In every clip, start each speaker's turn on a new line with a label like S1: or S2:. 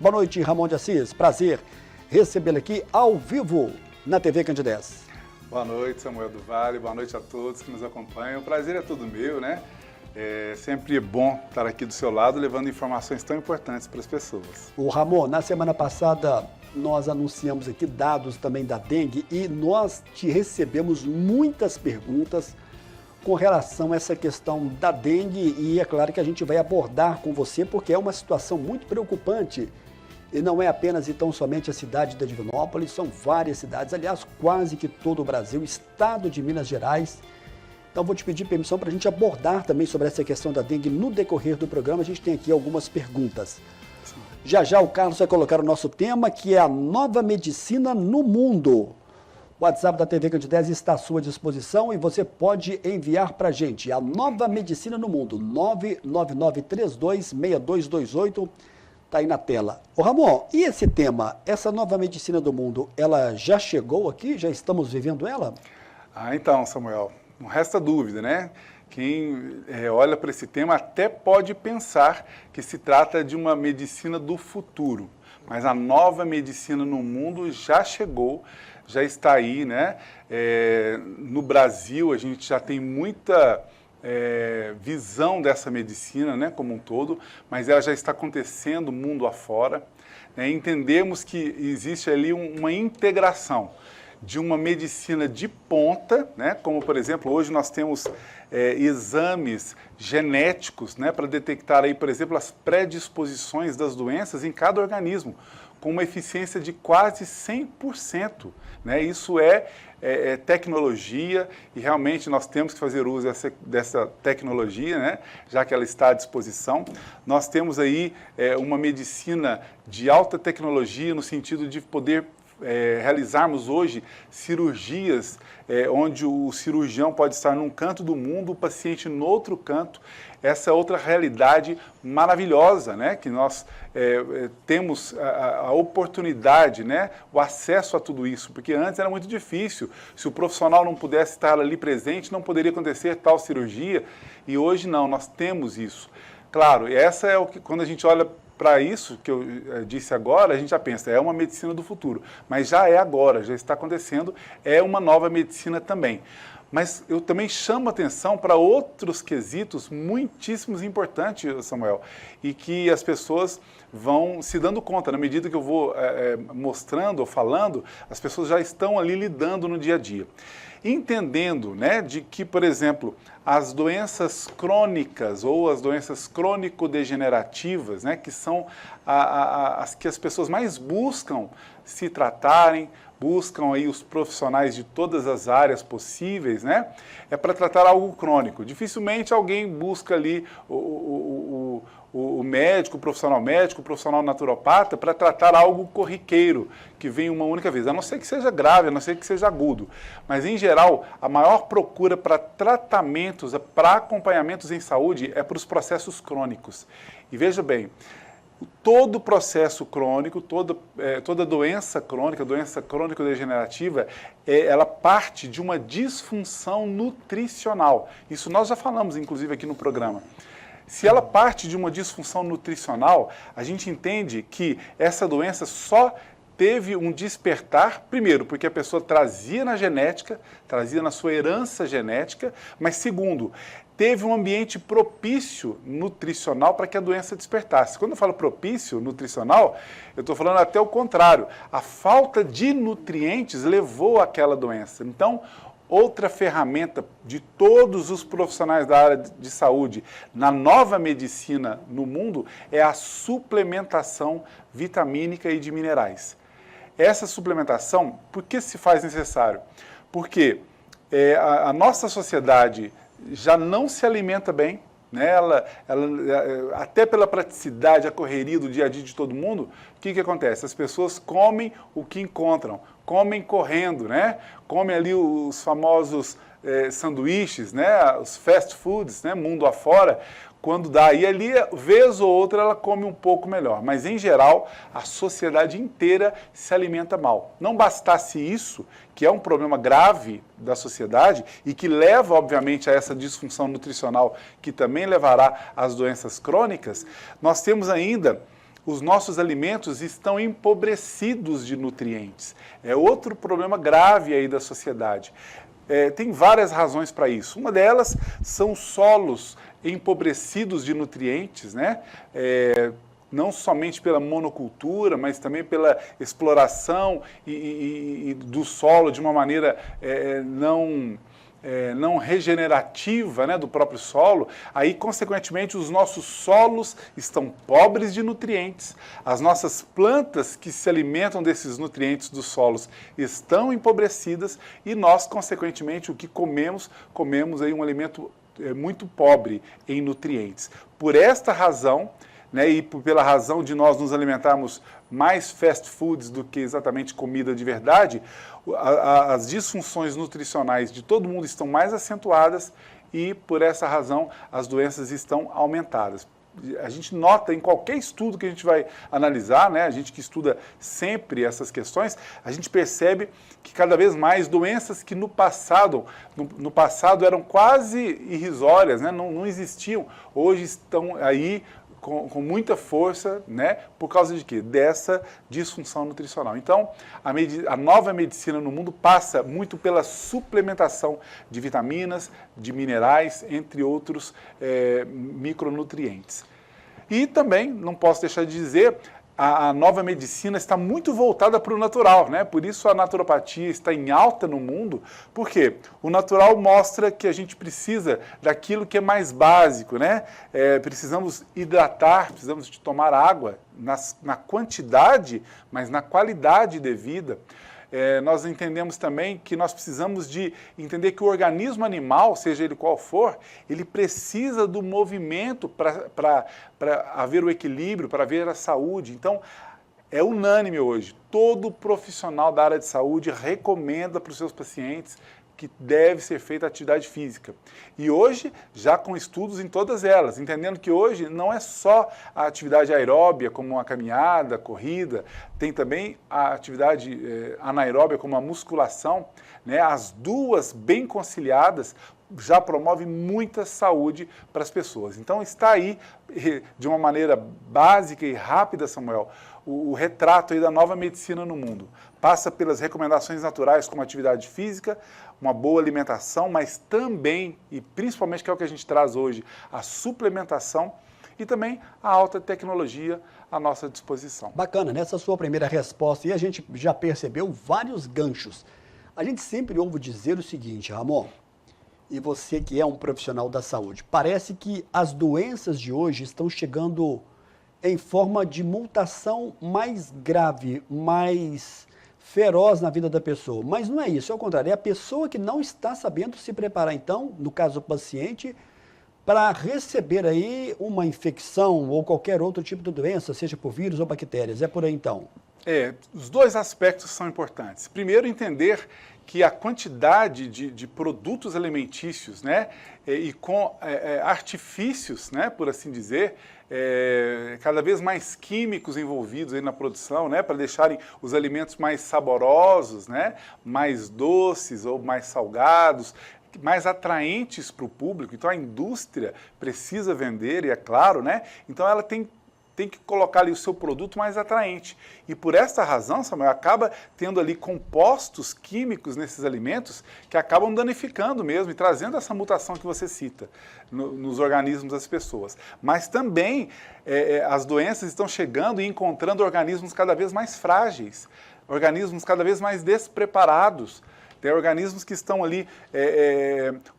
S1: Boa noite, Ramon de Assis. Prazer recebê-lo aqui ao vivo na TV Candidez.
S2: Boa noite, Samuel do Vale. Boa noite a todos que nos acompanham. O prazer é todo meu, né? É sempre bom estar aqui do seu lado, levando informações tão importantes para as pessoas.
S1: O Ramon, na semana passada nós anunciamos aqui dados também da dengue e nós te recebemos muitas perguntas com relação a essa questão da dengue e é claro que a gente vai abordar com você porque é uma situação muito preocupante e não é apenas então somente a cidade de Divinópolis, são várias cidades, aliás quase que todo o Brasil, estado de Minas Gerais. Então vou te pedir permissão para a gente abordar também sobre essa questão da dengue no decorrer do programa, a gente tem aqui algumas perguntas. Já já o Carlos vai colocar o nosso tema, que é a nova medicina no mundo. O WhatsApp da TV Candidez está à sua disposição e você pode enviar para a gente a nova medicina no mundo, 999326228, está aí na tela. Ô Ramon, e esse tema, essa nova medicina do mundo, ela já chegou aqui? Já estamos vivendo ela?
S2: Então, Samuel, não resta dúvida, né? Quem olha para esse tema até pode pensar que se trata de uma medicina do futuro, mas a nova medicina no mundo já chegou, já está aí, né? No Brasil a gente já tem muita visão dessa medicina, né, como um todo, mas ela já está acontecendo mundo afora. Né? Entendemos que existe ali uma integração de uma medicina de ponta, né? Como, por exemplo, hoje nós temos exames genéticos, né? Para detectar, aí, por exemplo, as predisposições das doenças em cada organismo, com uma eficiência de quase 100%. Né? Isso é tecnologia e realmente nós temos que fazer uso dessa tecnologia, né? Já que ela está à disposição. Nós temos aí uma medicina de alta tecnologia no sentido de poder realizarmos hoje cirurgias onde o cirurgião pode estar num canto do mundo, o paciente no outro canto. Essa é outra realidade maravilhosa, né? Que nós temos a oportunidade, né? O acesso a tudo isso, porque antes era muito difícil. Se o profissional não pudesse estar ali presente, não poderia acontecer tal cirurgia, e hoje não, nós temos isso. Claro, essa é o que, quando a gente olha para isso que eu disse agora, a gente já pensa, é uma medicina do futuro, mas já é agora, já está acontecendo, é uma nova medicina também. Mas eu também chamo atenção para outros quesitos muitíssimos importantes, Samuel, e que as pessoas vão se dando conta, na medida que eu vou mostrando ou falando, as pessoas já estão ali lidando no dia a dia. Entendendo, né, de que, por exemplo, as doenças crônicas ou as doenças crônico-degenerativas, né, que são as que as pessoas mais buscam se tratarem, buscam aí os profissionais de todas as áreas possíveis, né, é para tratar algo crônico. Dificilmente alguém busca ali o médico, o profissional naturopata para tratar algo corriqueiro, que vem uma única vez, a não ser que seja grave, a não ser que seja agudo. Mas, em geral, a maior procura para tratamentos, para acompanhamentos em saúde é para os processos crônicos. E veja bem, todo processo crônico, toda doença crônico-degenerativa, ela parte de uma disfunção nutricional. Isso nós já falamos, inclusive, aqui no programa. Se ela parte de uma disfunção nutricional, a gente entende que essa doença só teve um despertar, primeiro, porque a pessoa trazia na genética, trazia na sua herança genética, mas segundo, teve um ambiente propício nutricional para que a doença despertasse. Quando eu falo propício nutricional, eu estou falando até o contrário. A falta de nutrientes levou àquela doença. Então, outra ferramenta de todos os profissionais da área de saúde na nova medicina no mundo é a suplementação vitamínica e de minerais. Essa suplementação, por que se faz necessário? Porque a nossa sociedade já não se alimenta bem, né? Até pela praticidade, a correria do dia a dia de todo mundo, o que acontece? As pessoas comem o que encontram, comem correndo, né? Comem ali os famosos sanduíches, né? Os fast foods, né? Mundo afora, quando dá. E ali, vez ou outra, ela come um pouco melhor. Mas, em geral, a sociedade inteira se alimenta mal. Não bastasse isso, que é um problema grave da sociedade e que leva, obviamente, a essa disfunção nutricional, que também levará às doenças crônicas, nós temos ainda os nossos alimentos estão empobrecidos de nutrientes. É outro problema grave aí da sociedade. Tem várias razões para isso. Uma delas são solos empobrecidos de nutrientes, né? Não somente pela monocultura, mas também pela exploração e do solo de uma maneira não regenerativa, né, do próprio solo. Aí, consequentemente, os nossos solos estão pobres de nutrientes, as nossas plantas que se alimentam desses nutrientes dos solos estão empobrecidas e nós, consequentemente, o que comemos aí um alimento muito pobre em nutrientes. Por esta razão, né, e pela razão de nós nos alimentarmos mais fast foods do que exatamente comida de verdade, as disfunções nutricionais de todo mundo estão mais acentuadas e, por essa razão, as doenças estão aumentadas. A gente nota em qualquer estudo que a gente vai analisar, né, a gente que estuda sempre essas questões, a gente percebe que cada vez mais doenças que no passado eram quase irrisórias, né, não existiam, hoje estão aí com muita força, né, por causa de quê? Dessa disfunção nutricional. Então, a nova medicina no mundo passa muito pela suplementação de vitaminas, de minerais, entre outros micronutrientes. E também, não posso deixar de dizer, a nova medicina está muito voltada para o natural, né? Por isso a naturopatia está em alta no mundo, porque o natural mostra que a gente precisa daquilo que é mais básico, né? Precisamos hidratar, precisamos de tomar água na quantidade, mas na qualidade devida. Nós entendemos também que nós precisamos de entender que o organismo animal, seja ele qual for, ele precisa do movimento para haver o equilíbrio, para haver a saúde. Então, é unânime hoje, todo profissional da área de saúde recomenda para os seus pacientes que deve ser feita atividade física. E hoje, já com estudos em todas elas, entendendo que hoje não é só a atividade aeróbia, como a caminhada, a corrida, tem também a atividade anaeróbia, como a musculação, né? As duas bem conciliadas já promove muita saúde para as pessoas. Então está aí, de uma maneira básica e rápida, Samuel, o retrato aí da nova medicina no mundo. Passa pelas recomendações naturais como atividade física, uma boa alimentação, mas também, e principalmente que é o que a gente traz hoje, a suplementação e também a alta tecnologia à nossa disposição.
S1: Bacana, nessa sua primeira resposta, e a gente já percebeu vários ganchos. A gente sempre ouve dizer o seguinte, Ramon, e você que é um profissional da saúde, parece que as doenças de hoje estão chegando em forma de mutação mais grave, mais feroz na vida da pessoa. Mas não é isso, é o contrário, é a pessoa que não está sabendo se preparar, então, no caso do paciente, para receber aí uma infecção ou qualquer outro tipo de doença, seja por vírus ou bactérias. É por aí, então?
S2: Os dois aspectos são importantes. Primeiro, entender que a quantidade de produtos alimentícios, né, e com artifícios, né, por assim dizer, cada vez mais químicos envolvidos aí na produção, né, para deixarem os alimentos mais saborosos, né, mais doces ou mais salgados, mais atraentes para o público. Então a indústria precisa vender, e é claro, né, então ela tem que colocar ali o seu produto mais atraente. E por essa razão, Samuel, acaba tendo ali compostos químicos nesses alimentos que acabam danificando mesmo e trazendo essa mutação que você cita nos organismos das pessoas. Mas também as doenças estão chegando e encontrando organismos cada vez mais frágeis, organismos cada vez mais despreparados. Tem organismos que estão ali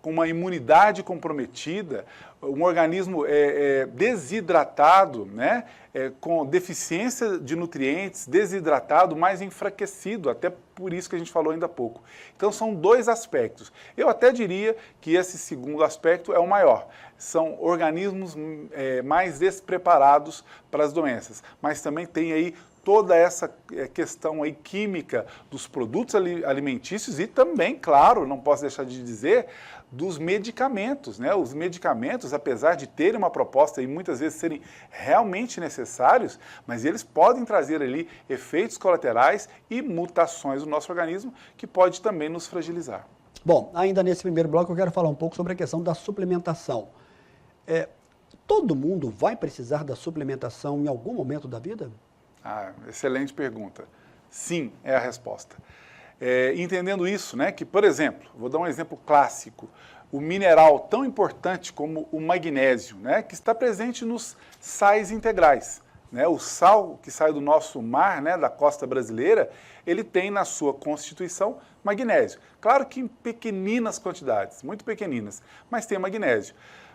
S2: com uma imunidade comprometida, um organismo desidratado, né, com deficiência de nutrientes, desidratado, mais enfraquecido, até por isso que a gente falou ainda há pouco. Então são dois aspectos. Eu até diria que esse segundo aspecto é o maior. São organismos mais despreparados para as doenças, mas também tem aí toda essa questão aí química dos produtos alimentícios e também, claro, não posso deixar de dizer, dos medicamentos, né? Os medicamentos, apesar de terem uma proposta e muitas vezes serem realmente necessários, mas eles podem trazer ali efeitos colaterais e mutações no nosso organismo que pode também nos fragilizar.
S1: Bom, ainda nesse primeiro bloco eu quero falar um pouco sobre a questão da suplementação. todo mundo vai precisar da suplementação em algum momento da vida?
S2: Excelente pergunta. Sim, é a resposta. Entendendo isso, né, que, por exemplo, vou dar um exemplo clássico, o mineral tão importante como o magnésio, né, que está presente nos sais integrais. Né, o sal que sai do nosso mar, né, da costa brasileira, ele tem na sua constituição magnésio. Claro que em pequeninas quantidades, muito pequeninas, mas tem magnésio.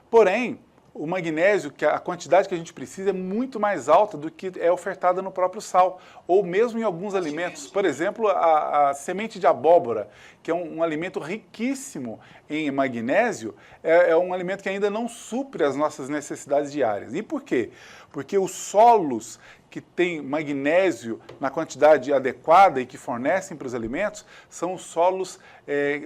S2: Porém, o magnésio, que a quantidade que a gente precisa é muito mais alta do que é ofertada no próprio sal, ou mesmo em alguns alimentos. Por exemplo, a semente de abóbora, que é um alimento riquíssimo em magnésio, é um alimento que ainda não supre as nossas necessidades diárias. E por quê? Porque os solos que têm magnésio na quantidade adequada e que fornecem para os alimentos são os solos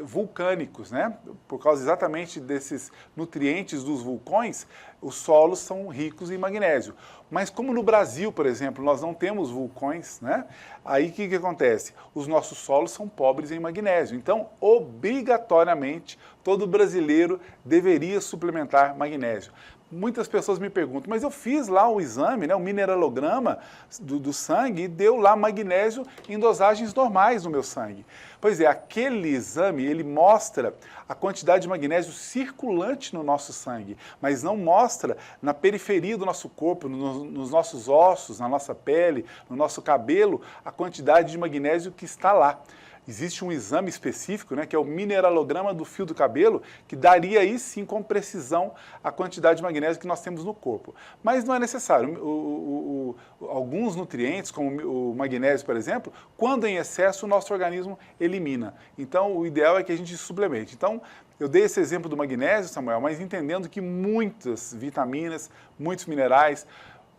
S2: vulcânicos, né? Por causa exatamente desses nutrientes dos vulcões, os solos são ricos em magnésio. Mas como no Brasil, por exemplo, nós não temos vulcões, né? Aí o que acontece? Os nossos solos são pobres em magnésio. Então, obrigatoriamente, todo brasileiro deveria suplementar magnésio. Muitas pessoas me perguntam, mas eu fiz lá o exame, né, o mineralograma do sangue e deu lá magnésio em dosagens normais no meu sangue. Pois é, aquele exame, ele mostra a quantidade de magnésio circulante no nosso sangue, mas não mostra na periferia do nosso corpo, nos nossos ossos, na nossa pele, no nosso cabelo, a quantidade de magnésio que está lá. Existe um exame específico, né, que é o mineralograma do fio do cabelo, que daria aí sim com precisão a quantidade de magnésio que nós temos no corpo. Mas não é necessário. Alguns nutrientes, como o magnésio, por exemplo, quando em excesso o nosso organismo elimina. Então o ideal é que a gente suplemente. Então eu dei esse exemplo do magnésio, Samuel, mas entendendo que muitas vitaminas, muitos minerais,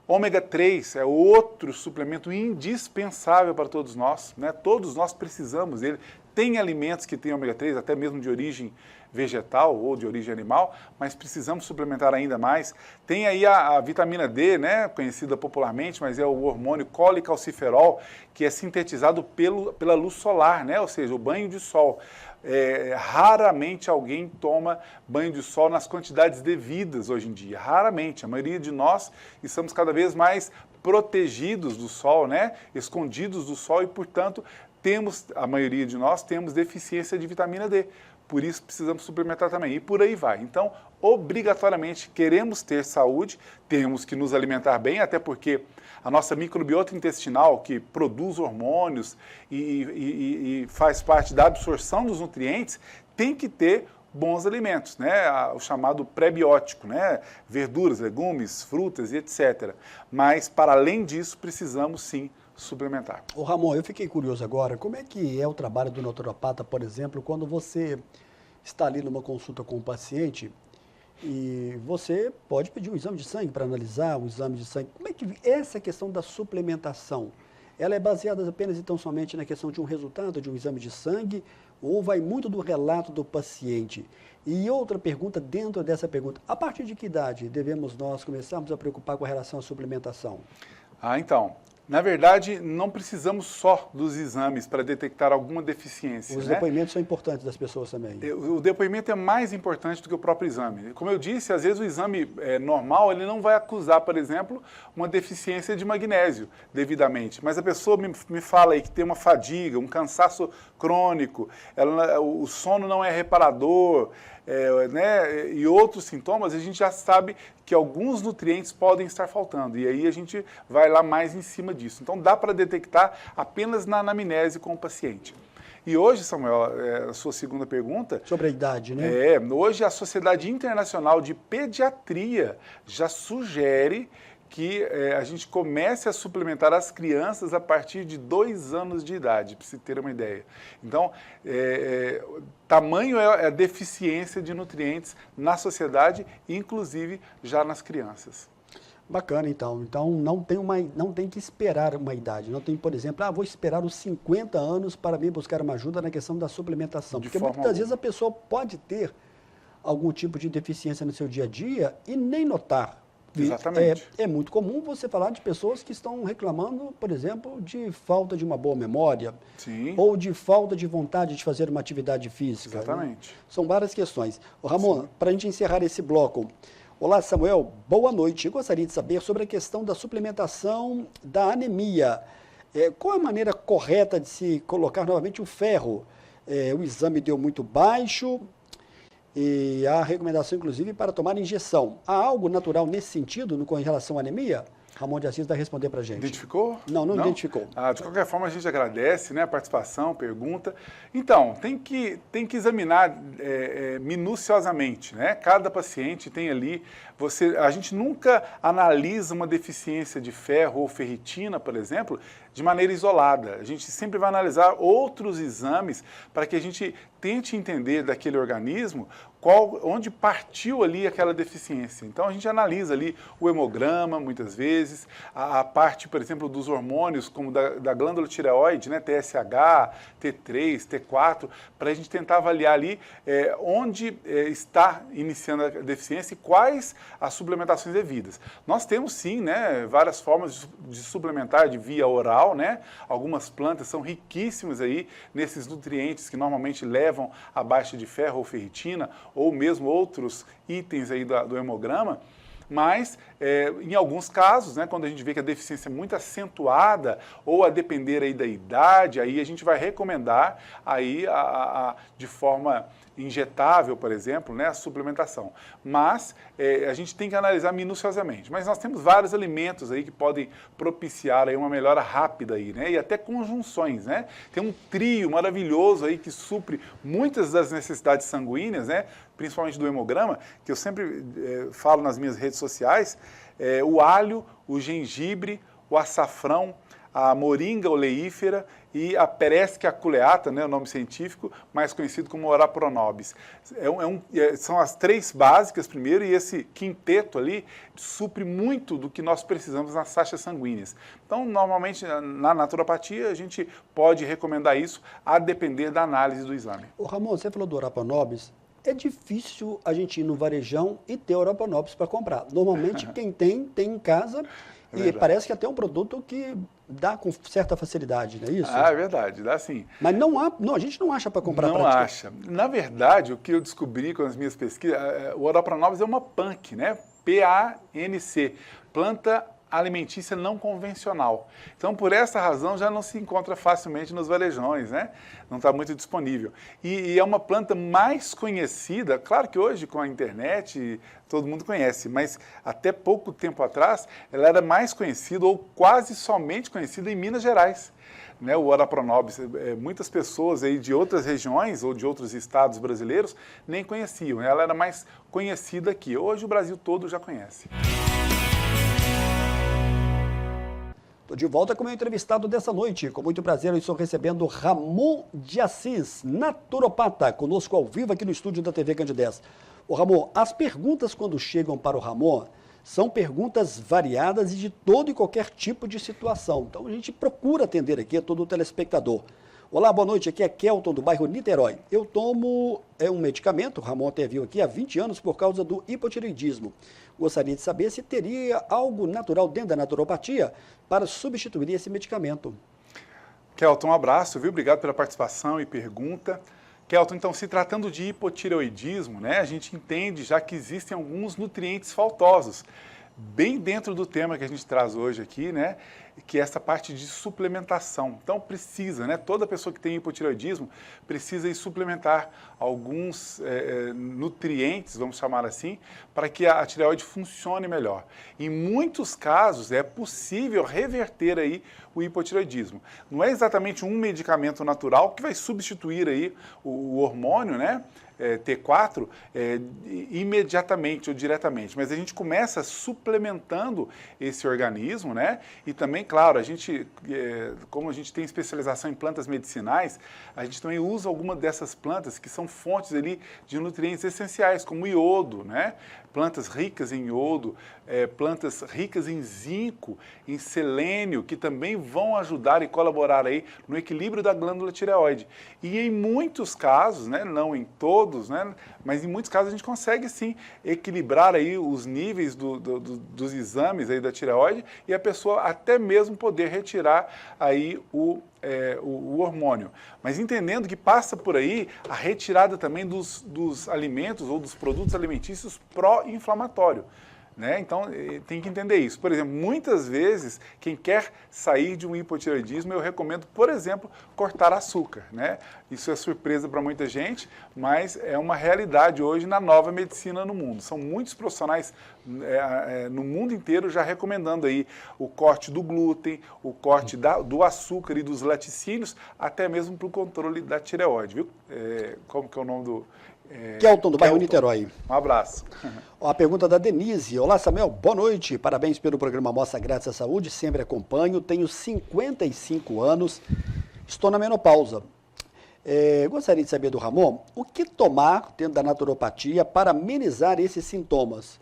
S2: ômega 3 é outro suplemento indispensável para todos nós, né? Todos nós precisamos dele. Tem alimentos que têm ômega 3, até mesmo de origem vegetal ou de origem animal, mas precisamos suplementar ainda mais. Tem aí a vitamina D, né, conhecida popularmente, mas é o hormônio colecalciferol, que é sintetizado pela luz solar, né, ou seja, o banho de sol. Raramente alguém toma banho de sol nas quantidades devidas hoje em dia, raramente. A maioria de nós estamos cada vez mais protegidos do sol, né, escondidos do sol e, portanto, a maioria de nós temos deficiência de vitamina D. Por isso precisamos suplementar também. E por aí vai. Então, obrigatoriamente, queremos ter saúde, temos que nos alimentar bem, até porque a nossa microbiota intestinal, que produz hormônios e faz parte da absorção dos nutrientes, tem que ter bons alimentos, né? O chamado pré-biótico, né? Verduras, legumes, frutas e etc. Mas, para além disso, precisamos sim suplementar.
S1: Ô Ramon, eu fiquei curioso agora, como é que é o trabalho do naturopata, por exemplo, quando você está ali numa consulta com um paciente e você pode pedir um exame de sangue para analisar o exame de sangue. Como é que essa questão da suplementação, ela é baseada apenas então somente na questão de um resultado de um exame de sangue ou vai muito do relato do paciente? E outra pergunta dentro dessa pergunta, a partir de que idade devemos nós começarmos a preocupar com relação à suplementação?
S2: Então, na verdade, não precisamos só dos exames para detectar alguma deficiência.
S1: Os depoimentos são importantes das pessoas também.
S2: O depoimento é mais importante do que o próprio exame. Como eu disse, às vezes o exame normal ele não vai acusar, por exemplo, uma deficiência de magnésio devidamente. Mas a pessoa me fala aí que tem uma fadiga, um cansaço crônico, o sono não é reparador, né, e outros sintomas, a gente já sabe que alguns nutrientes podem estar faltando. E aí a gente vai lá mais em cima disso. Então dá para detectar apenas na anamnese com o paciente. E hoje, Samuel, a sua segunda pergunta...
S1: Sobre a idade, né?
S2: Hoje a Sociedade Internacional de Pediatria já sugere que a gente comece a suplementar as crianças a partir de 2 anos de idade, para você ter uma ideia. Então, tamanho é a deficiência de nutrientes na sociedade, inclusive já nas crianças.
S1: Bacana, então. Então, não tem que esperar uma idade. Não tem, por exemplo, vou esperar os 50 anos para vir buscar uma ajuda na questão da suplementação. Porque muitas vezes a pessoa pode ter algum tipo de deficiência no seu dia a dia e nem notar.
S2: Exatamente.
S1: É muito comum você falar de pessoas que estão reclamando, por exemplo, de falta de uma boa memória.
S2: Sim.
S1: Ou de falta de vontade de fazer uma atividade física.
S2: Exatamente.
S1: Né? São várias questões. Ramon, para a gente encerrar esse bloco, Olá, Samuel, boa noite. Eu gostaria de saber sobre a questão da suplementação da anemia. Qual é a maneira correta de se colocar novamente o ferro? O exame deu muito baixo e há recomendação, inclusive, para tomar injeção. Há algo natural nesse sentido com relação à anemia? Ramon de Assis vai responder para a gente.
S2: Identificou?
S1: Não identificou.
S2: De qualquer forma, a gente agradece, né, a participação, pergunta. Então, tem que examinar minuciosamente, né? Cada paciente tem ali... A gente nunca analisa uma deficiência de ferro ou ferritina, por exemplo, de maneira isolada. A gente sempre vai analisar outros exames para que a gente tente entender daquele organismo onde partiu ali aquela deficiência. Então, a gente analisa ali o hemograma, muitas vezes, a parte, por exemplo, dos hormônios, como da glândula tireoide, né, TSH, T3, T4, para a gente tentar avaliar ali onde está iniciando a deficiência e quais as suplementações devidas. Nós temos, sim, né, várias formas de suplementar de via oral, né? Algumas plantas são riquíssimas aí nesses nutrientes que normalmente levam à baixa de ferro ou ferritina, ou mesmo outros itens aí do hemograma, mas em alguns casos, né, quando a gente vê que a deficiência é muito acentuada ou a depender aí da idade, aí a gente vai recomendar aí de forma injetável, por exemplo, né, a suplementação. Mas a gente tem que analisar minuciosamente. Mas nós temos vários alimentos aí que podem propiciar aí uma melhora rápida aí, né, e até conjunções, né? Tem um trio maravilhoso aí que supre muitas das necessidades sanguíneas, né, principalmente do hemograma, que eu sempre falo nas minhas redes sociais, o alho, o gengibre, o açafrão, a moringa oleífera e a Perescia aculeata, né, o nome científico, mais conhecido como Ora pronobis. São as três básicas primeiro, e esse quinteto ali supre muito do que nós precisamos nas taxas sanguíneas. Então, normalmente, na naturopatia, a gente pode recomendar isso a depender da análise do exame.
S1: Ô Ramon, você falou do Ora pronobis. É difícil a gente ir no varejão e ter Ora pronobis para comprar. Normalmente, quem tem em casa. E parece que até um produto que dá com certa facilidade, não é isso?
S2: É verdade, dá sim.
S1: Mas a gente não acha para comprar.
S2: Não acha. Na verdade, o que eu descobri com as minhas pesquisas, o Ora pronobis é uma PANC, né? PANC, planta alimentícia não convencional. Então, por essa razão, já não se encontra facilmente nos varejões, né? Não está muito disponível. E é uma planta mais conhecida, claro que hoje com a internet todo mundo conhece, mas até pouco tempo atrás ela era mais conhecida ou quase somente conhecida em Minas Gerais. Né, o Ora pronobis, muitas pessoas aí de outras regiões ou de outros estados brasileiros nem conheciam. Ela era mais conhecida aqui. Hoje o Brasil todo já conhece.
S1: Estou de volta com o meu entrevistado dessa noite. Com muito prazer, eu estou recebendo Ramon de Assis, naturopata, conosco ao vivo aqui no estúdio da TV Candidez. Ô Ramon, as perguntas quando chegam para o Ramon são perguntas variadas e de todo e qualquer tipo de situação. Então a gente procura atender aqui a todo o telespectador. Olá, boa noite, aqui é Kelton do bairro Niterói. Eu tomo um medicamento, o Ramon até viu aqui, há 20 anos por causa do hipotireoidismo. Gostaria de saber se teria algo natural dentro da naturopatia para substituir esse medicamento.
S2: Kelton, um abraço, viu? Obrigado pela participação e pergunta. Kelton, então, se tratando de hipotireoidismo, né, a gente entende já que existem alguns nutrientes faltosos, bem dentro do tema que a gente traz hoje aqui, né, que é essa parte de suplementação. Então, precisa, né, toda pessoa que tem hipotireoidismo precisa ir suplementar alguns nutrientes, vamos chamar assim, para que a tireoide funcione melhor. Em muitos casos, é possível reverter aí o hipotireoidismo. Não é exatamente um medicamento natural que vai substituir aí o hormônio, né, T4, imediatamente ou diretamente, mas a gente começa suplementando esse organismo, né? E também, claro, a gente, como a gente tem especialização em plantas medicinais, a gente também usa alguma dessas plantas que são fontes ali de nutrientes essenciais, como iodo, né? Plantas ricas em iodo, plantas ricas em zinco, em selênio, que também vão ajudar e colaborar aí no equilíbrio da glândula tireoide. E em muitos casos, né, não em todos, né, mas em muitos casos a gente consegue sim equilibrar aí os níveis dos exames aí da tireoide e a pessoa até mesmo poder retirar aí o hormônio, mas entendendo que passa por aí a retirada também dos alimentos ou dos produtos alimentícios pró-inflamatórios. Né? Então, tem que entender isso. Por exemplo, muitas vezes, quem quer sair de um hipotireoidismo, eu recomendo, por exemplo, cortar açúcar. Né? Isso é surpresa para muita gente, mas é uma realidade hoje na nova medicina no mundo. São muitos profissionais no mundo inteiro já recomendando aí o corte do glúten, o corte do açúcar e dos laticínios, até mesmo para o controle da tireoide. Viu? Como que é o nome do...
S1: Kelton, do bairro Niterói.
S2: Um abraço.
S1: A pergunta da Denise. Olá, Samuel, boa noite. Parabéns pelo programa Mostra Grátis à Saúde. Sempre acompanho. Tenho 55 anos. Estou na menopausa. Gostaria de saber do Ramon o que tomar dentro da naturopatia para amenizar esses sintomas.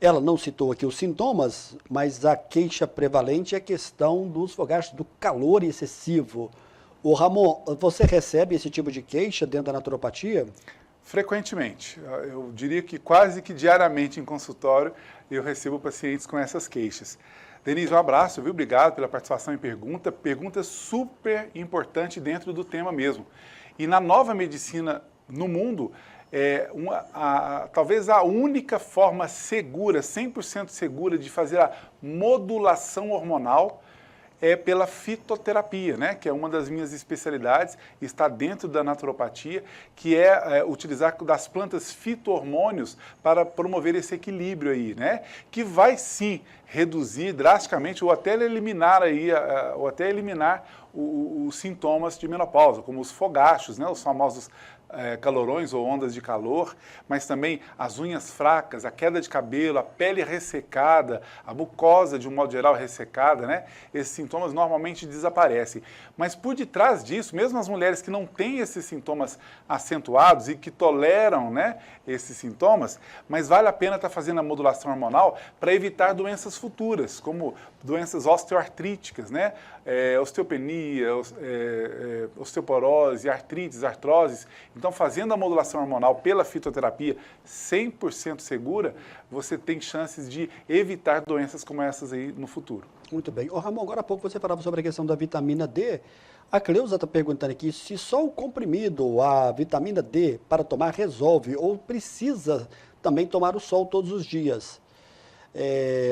S1: Ela não citou aqui os sintomas, mas a queixa prevalente é a questão dos fogachos, do calor excessivo. Ô Ramon, você recebe esse tipo de queixa dentro da naturopatia?
S2: Frequentemente. Eu diria que quase que diariamente em consultório eu recebo pacientes com essas queixas. Denise, um abraço, viu? Obrigado pela participação e pergunta. Pergunta super importante dentro do tema mesmo. E na nova medicina no mundo, talvez a única forma segura, 100% segura de fazer a modulação hormonal é pela fitoterapia, né? Que é uma das minhas especialidades, está dentro da naturopatia, que é utilizar das plantas fito-hormônios para promover esse equilíbrio aí, né? Que vai sim reduzir drasticamente ou até eliminar os sintomas de menopausa, como os fogachos, né? Os famosos calorões ou ondas de calor, mas também as unhas fracas, a queda de cabelo, a pele ressecada, a mucosa de um modo geral ressecada, né? Esses sintomas normalmente desaparecem. Mas por detrás disso, mesmo as mulheres que não têm esses sintomas acentuados e que toleram, né, esses sintomas, mas vale a pena estar fazendo a modulação hormonal para evitar doenças futuras, como doenças osteoartríticas, né? Osteopenia, osteoporose, artrites, artroses. Então, fazendo a modulação hormonal pela fitoterapia 100% segura, você tem chances de evitar doenças como essas aí no futuro.
S1: Muito bem. Ô Ramon, agora há pouco você falava sobre a questão da vitamina D. A Cleusa está perguntando aqui se só o comprimido, a vitamina D, para tomar resolve ou precisa também tomar o sol todos os dias.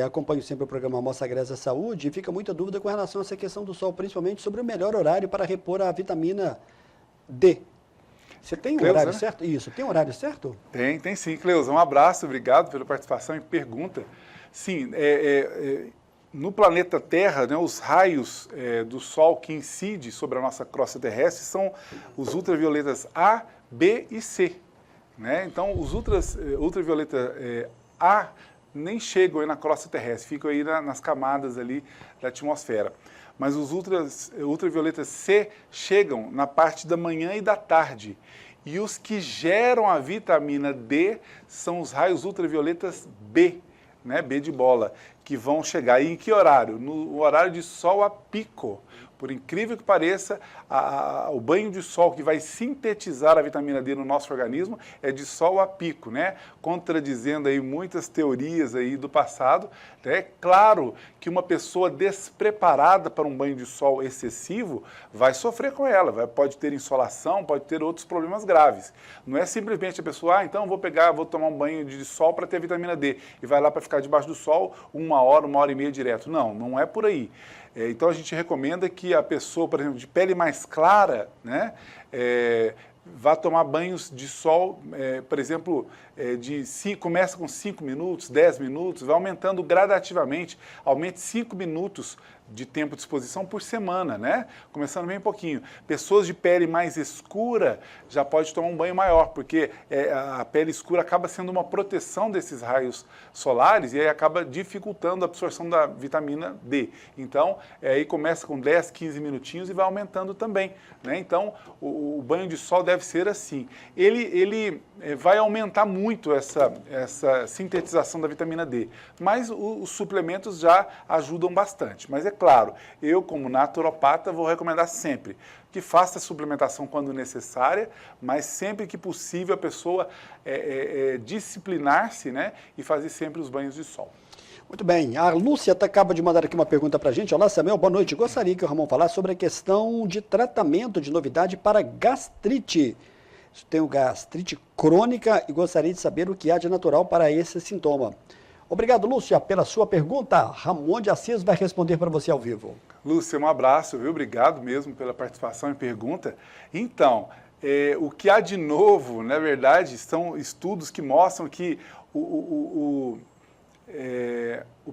S1: Acompanho sempre o programa Mostra Grátis à Saúde e fica muita dúvida com relação a essa questão do sol, principalmente sobre o melhor horário para repor a vitamina D. Você tem um
S2: Cleusa,
S1: horário
S2: né?
S1: certo? Isso, tem um horário certo?
S2: Tem sim, Cleusa. Um abraço, obrigado pela participação e pergunta. Sim, no planeta Terra, né, os raios do Sol que incidem sobre a nossa crosta terrestre são os ultravioletas A, B e C. Né? Então, os ultravioletas A nem chegam aí na crosta terrestre, ficam aí nas camadas ali da atmosfera. Mas os ultravioletas C chegam na parte da manhã e da tarde. E os que geram a vitamina D são os raios ultravioletas B, né, B de bola, que vão chegar. E em que horário? No horário de sol a pico. Por incrível que pareça, o banho de sol que vai sintetizar a vitamina D no nosso organismo é de sol a pico, né? Contradizendo aí muitas teorias aí do passado. É claro que uma pessoa despreparada para um banho de sol excessivo vai sofrer com ela, pode ter insolação, pode ter outros problemas graves. Não é simplesmente a pessoa, então vou tomar um banho de sol para ter vitamina D e vai lá para ficar debaixo do sol 1 hora e meia direto. Não, não é por aí. Então a gente recomenda que a pessoa, por exemplo, de pele mais clara, né, vá tomar banhos de sol, por exemplo, começa com 5 minutos, 10 minutos, vai aumentando gradativamente, aumente 5 minutos de tempo de exposição por semana, né? Começando bem pouquinho. Pessoas de pele mais escura já pode tomar um banho maior, porque a pele escura acaba sendo uma proteção desses raios solares e aí acaba dificultando a absorção da vitamina D. Então, aí começa com 10, 15 minutinhos e vai aumentando também, né? Então, o banho de sol deve ser assim. Ele vai aumentar muito essa sintetização da vitamina D, mas os suplementos já ajudam bastante. Mas é claro, eu como naturopata vou recomendar sempre que faça a suplementação quando necessária, mas sempre que possível a pessoa disciplinar-se, né, e fazer sempre os banhos de sol.
S1: Muito bem, a Lúcia acaba de mandar aqui uma pergunta para a gente. Olá, Samuel, boa noite. Gostaria que o Ramon falasse sobre a questão de tratamento de novidade para gastrite. Tenho gastrite crônica e gostaria de saber o que há de natural para esse sintoma. Obrigado, Lúcia, pela sua pergunta. Ramon de Assis vai responder para você ao vivo.
S2: Lúcia, um abraço, viu? Obrigado mesmo pela participação e pergunta. Então, o que há de novo, na verdade, são estudos que mostram que o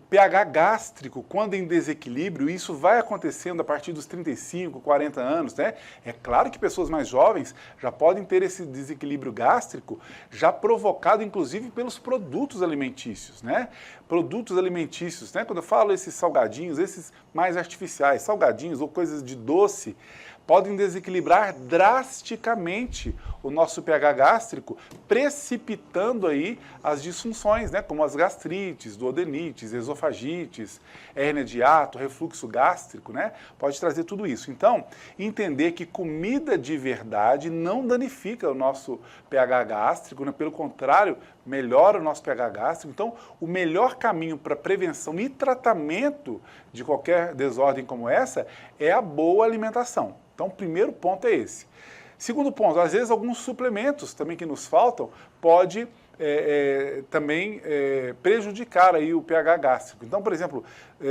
S2: pH gástrico, quando em desequilíbrio, isso vai acontecendo a partir dos 35, 40 anos, né? É claro que pessoas mais jovens já podem ter esse desequilíbrio gástrico já provocado, inclusive, pelos produtos alimentícios, né? Produtos alimentícios, né? Quando eu falo esses salgadinhos, esses mais artificiais, salgadinhos ou coisas de doce, podem desequilibrar drasticamente o nosso pH gástrico, precipitando aí as disfunções, né, como as gastrites, duodenites, esofagites, hérnia de hiato, refluxo gástrico, né, pode trazer tudo isso. Então, entender que comida de verdade não danifica o nosso pH gástrico, né, pelo contrário, melhora o nosso pH gástrico. Então, o melhor caminho para prevenção e tratamento de qualquer desordem como essa é a boa alimentação. Então, o primeiro ponto é esse. Segundo ponto, às vezes alguns suplementos também que nos faltam pode também prejudicar aí o pH gástrico. Então, por exemplo,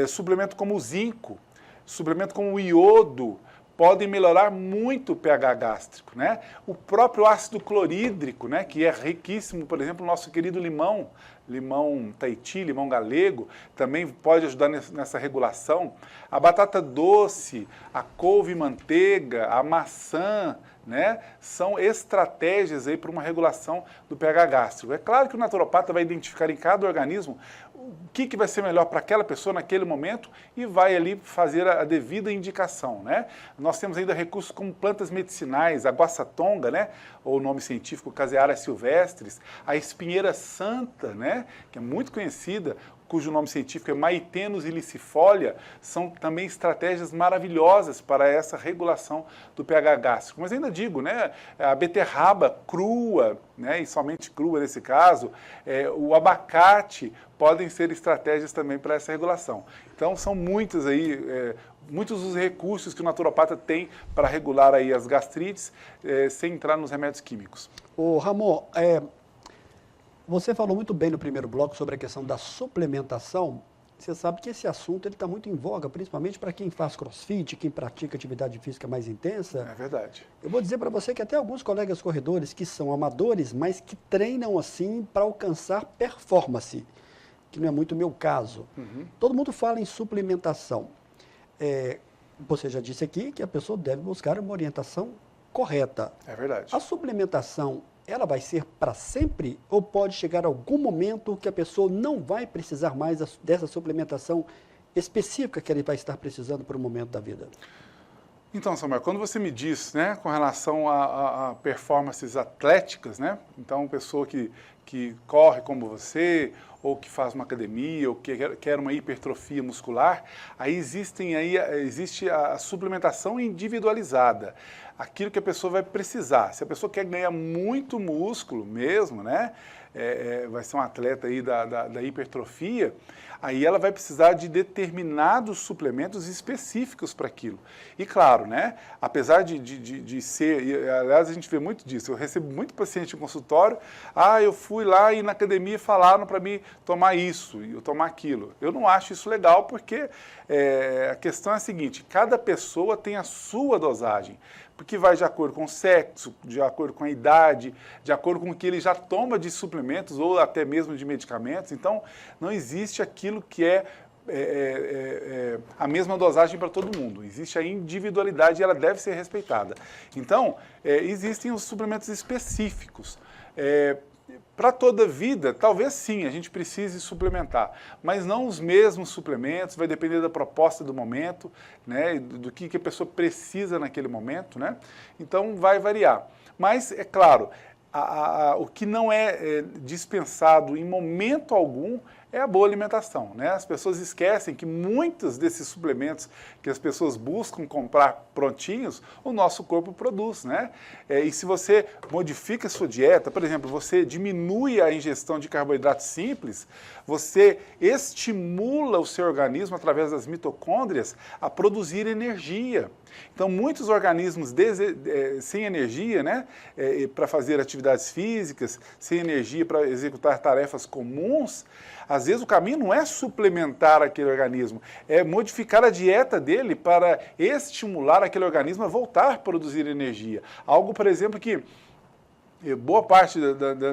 S2: suplemento como o zinco, suplemento como o iodo, podem melhorar muito o pH gástrico, né? O próprio ácido clorídrico, né, que é riquíssimo, por exemplo, o nosso querido limão, limão Tahiti, limão galego, também pode ajudar nessa regulação. A batata doce, a couve manteiga, a maçã, né, são estratégias aí para uma regulação do pH gástrico. É claro que o naturopata vai identificar em cada organismo o que vai ser melhor para aquela pessoa naquele momento e vai ali fazer a devida indicação, né? Nós temos ainda recursos como plantas medicinais, a guaçatonga, né, ou o nome científico Caseara silvestris, a espinheira santa, né, que é muito conhecida, cujo nome científico é Maitenus ilicifolia, são também estratégias maravilhosas para essa regulação do pH gástrico. Mas ainda digo, né, a beterraba crua, né, e somente crua nesse caso, o abacate, podem ser estratégias também para essa regulação. Então, são muitos os recursos que o naturopata tem para regular aí as gastrites, sem entrar nos remédios químicos.
S1: Ô, Ramon, você falou muito bem no primeiro bloco sobre a questão da suplementação. Você sabe que esse assunto está muito em voga, principalmente para quem faz crossfit, quem pratica atividade física mais intensa.
S2: É verdade.
S1: Eu vou dizer para você que até alguns colegas corredores que são amadores, mas que treinam assim para alcançar performance, que não é muito o meu caso.
S2: Uhum.
S1: Todo mundo fala em suplementação. Você já disse aqui que a pessoa deve buscar uma orientação correta.
S2: É verdade.
S1: A suplementação, ela vai ser para sempre ou pode chegar algum momento que a pessoa não vai precisar mais dessa suplementação específica que ele vai estar precisando por um momento da vida?
S2: Então, Samuel, quando você me diz, né, com relação a performances atléticas, né, então pessoa que corre como você, ou que faz uma academia, ou que quer uma hipertrofia muscular, aí existe a suplementação individualizada, aquilo que a pessoa vai precisar. Se a pessoa quer ganhar muito músculo mesmo, né, vai ser um atleta aí da hipertrofia, aí ela vai precisar de determinados suplementos específicos para aquilo. E claro, né, apesar de ser, e, aliás, a gente vê muito disso, eu recebo muito paciente em consultório, eu fui lá e na academia falaram para mim tomar isso, e eu tomar aquilo. Eu não acho isso legal porque a questão é a seguinte, cada pessoa tem a sua dosagem, porque vai de acordo com o sexo, de acordo com a idade, de acordo com o que ele já toma de suplementos ou até mesmo de medicamentos. Então, não existe aquilo que é a mesma dosagem para todo mundo. Existe a individualidade e ela deve ser respeitada. Então, existem os suplementos específicos. Para toda a vida, talvez sim, a gente precise suplementar, mas não os mesmos suplementos, vai depender da proposta do momento, né, do que a pessoa precisa naquele momento, né? Então vai variar. Mas, é claro, o que não é dispensado em momento algum é a boa alimentação, né? As pessoas esquecem que muitos desses suplementos que as pessoas buscam comprar prontinhos, o nosso corpo produz, né? E se você modifica a sua dieta, por exemplo, você diminui a ingestão de carboidratos simples, você estimula o seu organismo, através das mitocôndrias, a produzir energia. Então, muitos organismos sem energia, né, para fazer atividades físicas, sem energia para executar tarefas comuns, às vezes o caminho não é suplementar aquele organismo, é modificar a dieta dele para estimular aquele organismo a voltar a produzir energia. Algo, por exemplo, que boa parte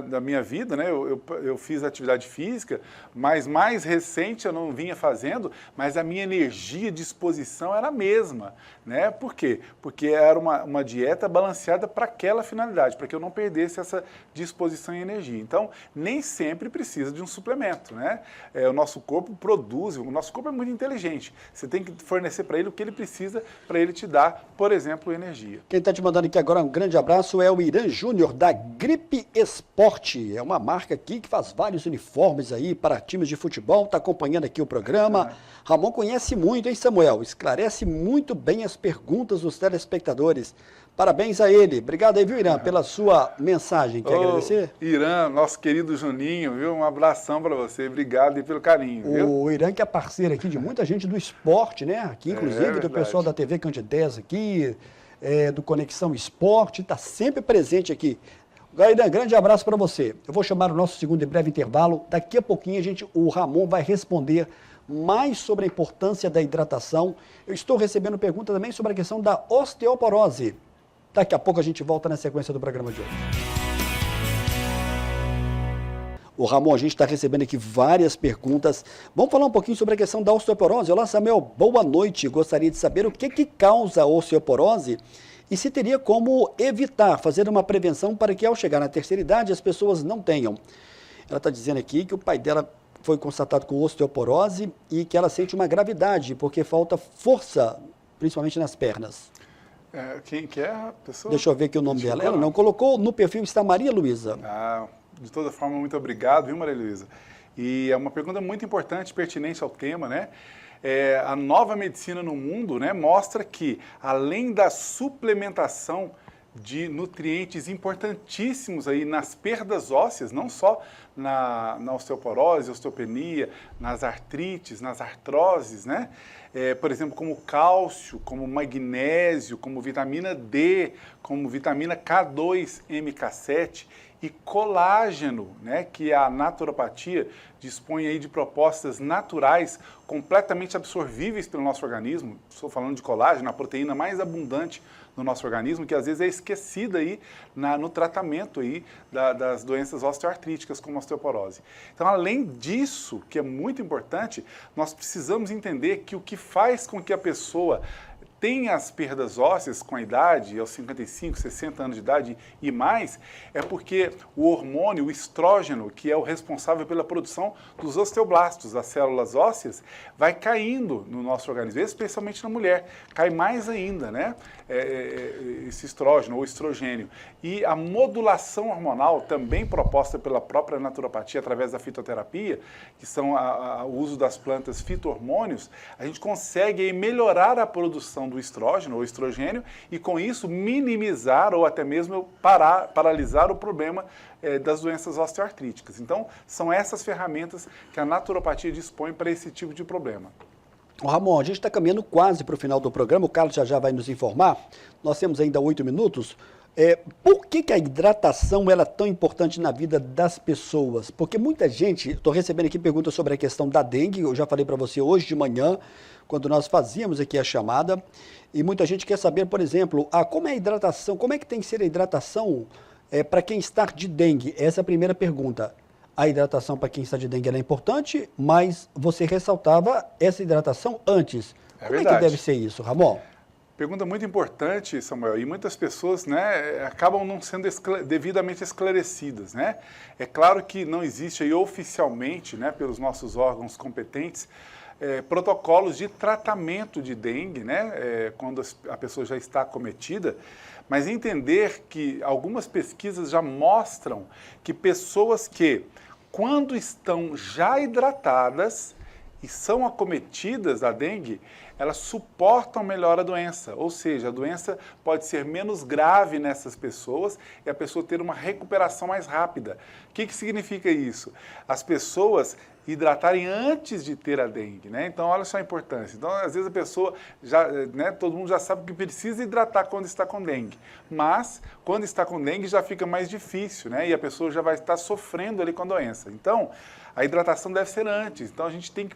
S2: da minha vida, né, eu fiz atividade física, mas mais recente eu não vinha fazendo, mas a minha energia, disposição era a mesma, né? Por quê? Porque era uma dieta balanceada para aquela finalidade, para que eu não perdesse essa disposição e energia. Então, nem sempre precisa de um suplemento, né? O nosso corpo produz, o nosso corpo é muito inteligente, você tem que fornecer para ele o que ele precisa para ele te dar, por exemplo, energia.
S1: Quem está te mandando aqui agora um grande abraço é o Irã Júnior, da Grip Esporte, é uma marca aqui que faz vários uniformes aí para times de futebol, está acompanhando aqui o programa. Ramon conhece muito, hein, Samuel? Esclarece muito bem as perguntas dos telespectadores. Parabéns a ele. Obrigado aí, viu, Irã, pela sua mensagem. Quer agradecer?
S2: Irã, nosso querido Juninho, viu? Um abração para você. Obrigado aí pelo carinho, viu?
S1: O Irã que é parceiro aqui de muita gente do esporte, né? Aqui, inclusive, do pessoal da TV Candidez aqui, do Conexão Esporte, está sempre presente aqui. Irã, grande abraço para você. Eu vou chamar o nosso segundo e breve intervalo. Daqui a pouquinho o Ramon vai responder mais sobre a importância da hidratação. Eu estou recebendo pergunta também sobre a questão da osteoporose. Daqui a pouco a gente volta na sequência do programa de hoje. O Ramon, a gente está recebendo aqui várias perguntas. Vamos falar um pouquinho sobre a questão da osteoporose. Olá, Samuel, boa noite. Gostaria de saber o que causa a osteoporose e se teria como evitar, fazer uma prevenção para que ao chegar na terceira idade as pessoas não tenham. Ela está dizendo aqui que o pai dela foi constatado com osteoporose e que ela sente uma gravidade porque falta força, principalmente nas pernas.
S2: Quem que é a pessoa?
S1: Deixa eu ver aqui o nome dela. Ela não colocou, no perfil está Maria Luísa.
S2: De toda forma, muito obrigado, viu, Maria Luísa? E é uma pergunta muito importante, pertinente ao tema, né? A nova medicina no mundo, né, mostra que, além da suplementação de nutrientes importantíssimos aí nas perdas ósseas, não só na osteoporose, osteopenia, nas artrites, nas artroses, né? Por exemplo, como cálcio, como magnésio, como vitamina D, como vitamina K2, MK7 e colágeno, né, que a naturopatia dispõe aí de propostas naturais completamente absorvíveis pelo nosso organismo. Estou falando de colágeno, a proteína mais abundante no nosso organismo, que às vezes é esquecida aí no tratamento aí das doenças osteoartríticas, como a osteoporose. Então, além disso, que é muito importante, nós precisamos entender que o que faz com que a pessoa tem as perdas ósseas com a idade, aos 55, 60 anos de idade e mais, é porque o hormônio, o estrógeno, que é o responsável pela produção dos osteoblastos, das células ósseas, vai caindo no nosso organismo, especialmente na mulher. Cai mais ainda, né? Esse estrógeno ou estrogênio. E a modulação hormonal, também proposta pela própria naturopatia através da fitoterapia, que são o uso das plantas fito-hormônios, a gente consegue aí melhorar a produção do estrógeno ou estrogênio e com isso minimizar ou até mesmo paralisar o problema das doenças osteoartríticas. Então, são essas ferramentas que a naturopatia dispõe para esse tipo de problema.
S1: Ramon, a gente está caminhando quase para o final do programa, o Carlos já vai nos informar, nós temos ainda 8 minutos. Por que a hidratação ela é tão importante na vida das pessoas? Porque muita gente, estou recebendo aqui perguntas sobre a questão da dengue, eu já falei para você hoje de manhã, quando nós fazíamos aqui a chamada, e muita gente quer saber, por exemplo, como é a hidratação, como é que tem que ser a hidratação para quem está de dengue? Essa é a primeira pergunta. A hidratação para quem está de dengue é importante, mas você ressaltava essa hidratação antes. Como é que deve ser isso, Ramon?
S2: Pergunta muito importante, Samuel, e muitas pessoas, né, acabam não sendo devidamente esclarecidas, né? É claro que não existe aí oficialmente, né, pelos nossos órgãos competentes, protocolos de tratamento de dengue, né, quando a pessoa já está acometida, mas entender que algumas pesquisas já mostram que pessoas que quando estão já hidratadas e são acometidas da dengue, elas suportam melhor a doença, ou seja, a doença pode ser menos grave nessas pessoas e a pessoa ter uma recuperação mais rápida. O que significa isso? As pessoas hidratarem antes de ter a dengue, né? Então, olha só a importância. Então, às vezes a pessoa, todo mundo já sabe que precisa hidratar quando está com dengue, mas quando está com dengue já fica mais difícil, né? E a pessoa já vai estar sofrendo ali com a doença. Então, a hidratação deve ser antes. Então, a gente tem que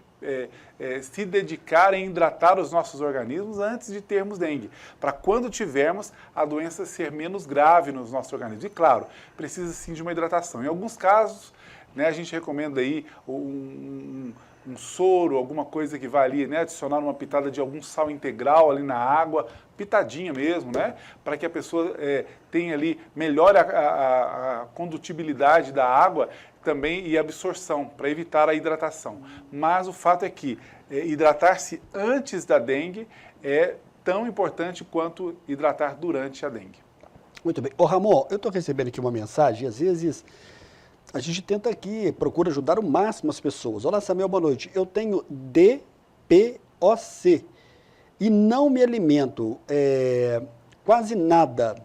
S2: se dedicar em hidratar os nossos organismos antes de termos dengue, para quando tivermos a doença ser menos grave nos nossos organismos. E, claro, precisa sim de uma hidratação. Em alguns casos, né, a gente recomenda aí um soro, alguma coisa que vai ali, né, adicionar uma pitada de algum sal integral ali na água, pitadinha mesmo, né, para que a pessoa tenha ali, melhore a condutibilidade da água também e absorção, para evitar a hidratação. Mas o fato é que hidratar-se antes da dengue é tão importante quanto hidratar durante a dengue.
S1: Muito bem. Ô Ramon, eu estou recebendo aqui uma mensagem e às vezes a gente tenta aqui, procura ajudar o máximo as pessoas. Olá, Samuel, boa noite. Eu tenho DPOC e não me alimento quase nada.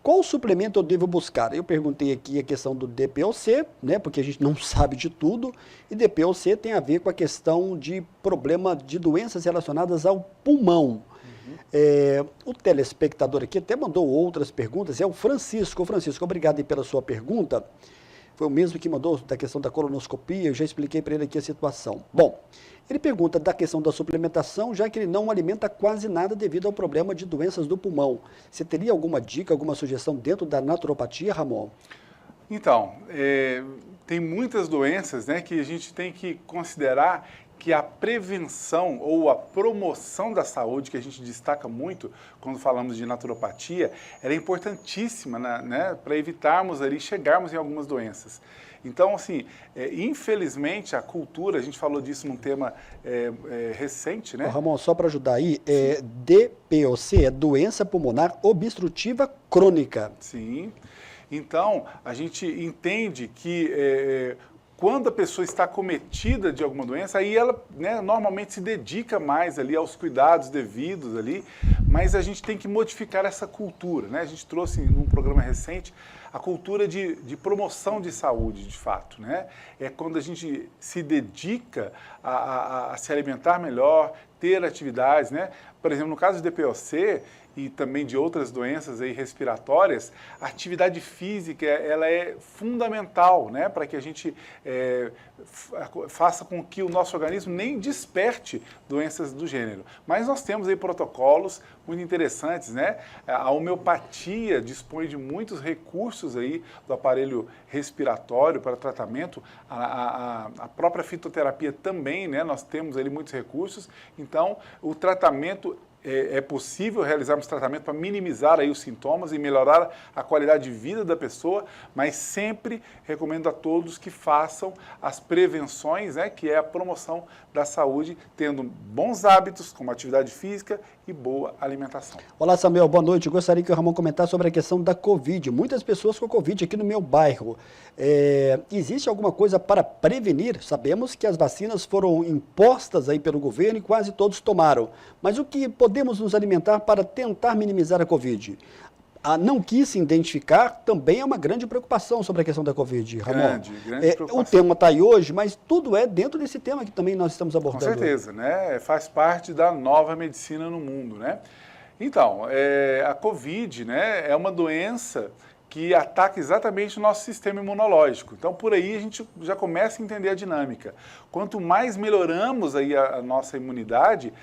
S1: Qual suplemento eu devo buscar? Eu perguntei aqui a questão do DPOC, né, porque a gente não sabe de tudo, e DPOC tem a ver com a questão de problema de doenças relacionadas ao pulmão. O telespectador aqui até mandou outras perguntas, é o Francisco. Francisco, obrigado aí pela sua pergunta. Foi o mesmo que mandou da questão da colonoscopia, eu já expliquei para ele aqui a situação. Bom, ele pergunta da questão da suplementação, já que ele não alimenta quase nada devido ao problema de doenças do pulmão. Você teria alguma dica, alguma sugestão dentro da naturopatia, Ramon?
S2: Então, tem muitas doenças, né, que a gente tem que considerar que a prevenção ou a promoção da saúde, que a gente destaca muito quando falamos de naturopatia, ela é importantíssima, né, para evitarmos ali, chegarmos em algumas doenças. Então, assim, infelizmente, a cultura, a gente falou disso num tema recente, né?
S1: Ô, Ramon, só para ajudar aí, DPOC é doença pulmonar obstrutiva crônica.
S2: Sim. Então, a gente entende que quando a pessoa está acometida de alguma doença, aí ela, né, normalmente se dedica mais ali aos cuidados devidos ali, mas a gente tem que modificar essa cultura, né? A gente trouxe num programa recente a cultura de promoção de saúde, de fato, né? É quando a gente se dedica a se alimentar melhor, ter atividades, né? Por exemplo, no caso do DPOC e também de outras doenças aí respiratórias, a atividade física ela é fundamental, né, para que a gente faça com que o nosso organismo nem desperte doenças do gênero. Mas nós temos aí protocolos muito interessantes, né? A homeopatia dispõe de muitos recursos aí do aparelho respiratório para tratamento, a própria fitoterapia também, né? Nós temos ali muitos recursos, então o tratamento é possível realizarmos tratamento para minimizar aí os sintomas e melhorar a qualidade de vida da pessoa, mas sempre recomendo a todos que façam as prevenções, né, que é a promoção da saúde, tendo bons hábitos, como atividade física e boa alimentação.
S1: Olá, Samuel, boa noite. Eu gostaria que o Ramon comentasse sobre a questão da Covid. Muitas pessoas com Covid aqui no meu bairro. Existe alguma coisa para prevenir? Sabemos que as vacinas foram impostas aí pelo governo e quase todos tomaram. Mas o que podemos nos alimentar para tentar minimizar a Covid? A não quis se identificar também é uma grande preocupação sobre a questão da Covid, Ramon.
S2: Grande preocupação.
S1: O tema está aí hoje, mas tudo é dentro desse tema que também nós estamos abordando.
S2: Com certeza, né? Faz parte da nova medicina no mundo, né? Então, a Covid, né, é uma doença que ataca exatamente o nosso sistema imunológico. Então, por aí a gente já começa a entender a dinâmica. Quanto mais melhoramos aí a nossa imunidade,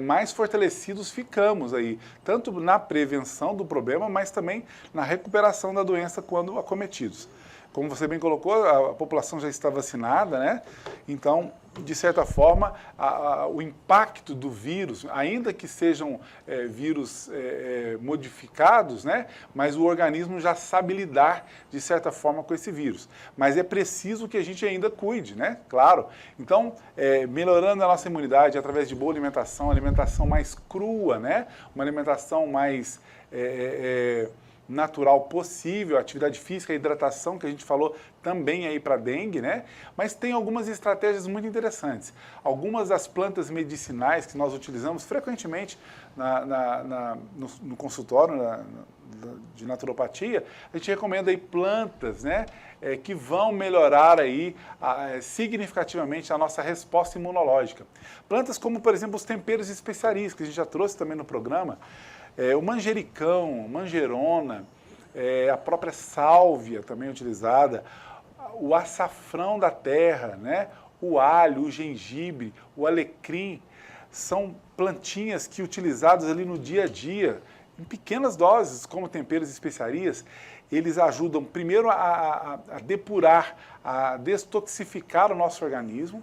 S2: mais fortalecidos ficamos aí, tanto na prevenção do problema, mas também na recuperação da doença quando acometidos. Como você bem colocou, a população já está vacinada, né? Então, de certa forma, o impacto do vírus, ainda que sejam vírus modificados, né? Mas o organismo já sabe lidar, de certa forma, com esse vírus. Mas é preciso que a gente ainda cuide, né? Claro. Então, melhorando a nossa imunidade através de boa alimentação mais crua, né? Uma alimentação mais natural possível, a atividade física, a hidratação, que a gente falou também aí para dengue, né? Mas tem algumas estratégias muito interessantes. Algumas das plantas medicinais que nós utilizamos frequentemente no consultório de naturopatia, a gente recomenda aí plantas, né? Que vão melhorar aí significativamente a nossa resposta imunológica. Plantas como, por exemplo, os temperos e especiarias, que a gente já trouxe também no programa, o manjericão, manjerona, a própria sálvia também utilizada, o açafrão da terra, né? O alho, o gengibre, o alecrim, são plantinhas que utilizadas ali no dia a dia, em pequenas doses, como temperos e especiarias, eles ajudam primeiro a depurar, a destoxificar o nosso organismo,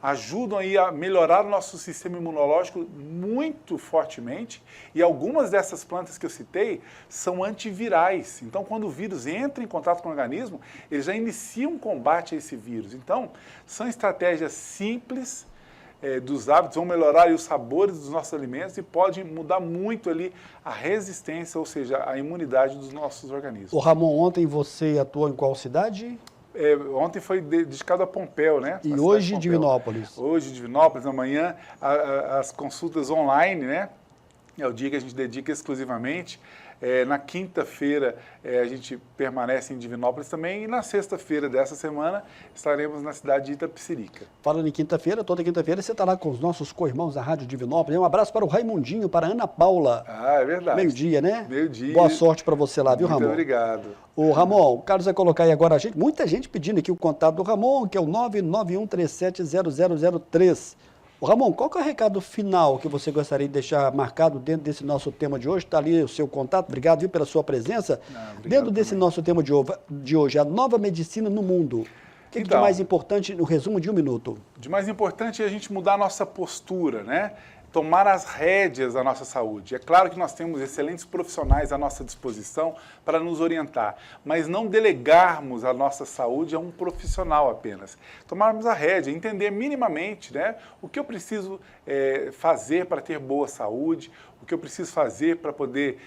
S2: ajudam aí a melhorar o nosso sistema imunológico muito fortemente, e algumas dessas plantas que eu citei são antivirais. Então, quando o vírus entra em contato com o organismo, ele já inicia um combate a esse vírus. Então, são estratégias simples dos hábitos, vão melhorar aí os sabores dos nossos alimentos e pode mudar muito ali a resistência, ou seja, a imunidade dos nossos organismos.
S1: Ô Ramon, ontem você atuou em qual cidade?
S2: Ontem foi dedicado a Pompéu, né?
S1: E hoje Divinópolis.
S2: Hoje Divinópolis, amanhã as consultas online, né? É o dia que a gente dedica exclusivamente. Na quinta-feira a gente permanece em Divinópolis também e na sexta-feira dessa semana estaremos na cidade de Itapecerica.
S1: Falando em quinta-feira, toda quinta-feira você está lá com os nossos co-irmãos da Rádio Divinópolis. Um abraço para o Raimundinho, para a Ana Paula.
S2: Ah, é verdade.
S1: Meio-dia, né?
S2: Meio-dia.
S1: Boa sorte para você lá, viu, Ramon?
S2: Muito obrigado.
S1: Ô, Ramon, o Carlos vai colocar aí agora muita gente pedindo aqui o contato do Ramon, que é o 991370003. Ô, Ramon, qual que é o recado final que você gostaria de deixar marcado dentro desse nosso tema de hoje? Está ali o seu contato. Obrigado, viu, pela sua presença. Dentro desse nosso tema de hoje, a nova medicina no mundo. O que é mais importante, no resumo de um minuto?
S2: De mais importante é a gente mudar a nossa postura, né? Tomar as rédeas da nossa saúde. É claro que nós temos excelentes profissionais à nossa disposição para nos orientar, mas não delegarmos a nossa saúde a um profissional apenas. Tomarmos a rédea, entender minimamente, né, o que eu preciso fazer para ter boa saúde, o que eu preciso fazer para poder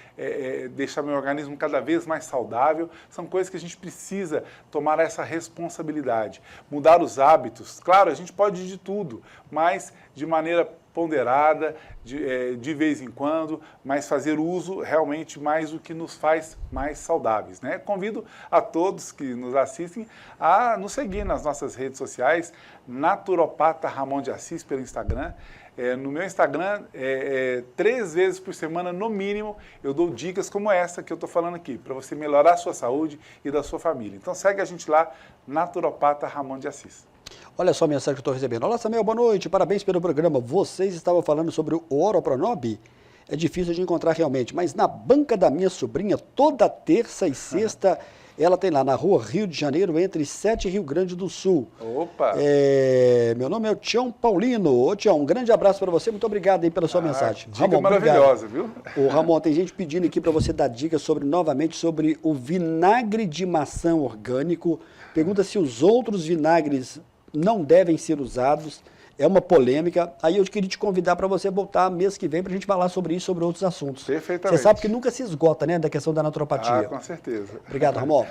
S2: deixar meu organismo cada vez mais saudável. São coisas que a gente precisa tomar essa responsabilidade. Mudar os hábitos. Claro, a gente pode ir de tudo, mas de maneira ponderada, de vez em quando, mas fazer uso realmente mais do que nos faz mais saudáveis, né? Convido a todos que nos assistem a nos seguir nas nossas redes sociais, Naturopata Ramon de Assis pelo Instagram. No meu Instagram, 3 vezes por semana, no mínimo, eu dou dicas como essa que eu estou falando aqui, para você melhorar a sua saúde e da sua família. Então segue a gente lá, Naturopata Ramon de Assis.
S1: Olha só a mensagem que eu estou recebendo. Olá, Samuel, boa noite, parabéns pelo programa. Vocês estavam falando sobre o Oropronob? É difícil de encontrar realmente, mas na banca da minha sobrinha, toda terça e sexta, ela tem lá na rua Rio de Janeiro, entre 7 e Rio Grande do Sul.
S2: Opa!
S1: Meu nome é o Tião Paulino. Ô, Tião, um grande abraço para você, muito obrigado aí pela sua mensagem.
S2: Dica
S1: Ramon,
S2: maravilhosa, viu?
S1: Ô, Ramon, tem gente pedindo aqui para você dar dicas novamente sobre o vinagre de maçã orgânico. Pergunta se os outros vinagres não devem ser usados, é uma polêmica. Aí eu queria te convidar para você voltar mês que vem para a gente falar sobre isso, sobre outros assuntos.
S2: Perfeitamente.
S1: Você sabe que nunca se esgota, né, da questão da naturopatia.
S2: Com certeza.
S1: Obrigado, Ramon.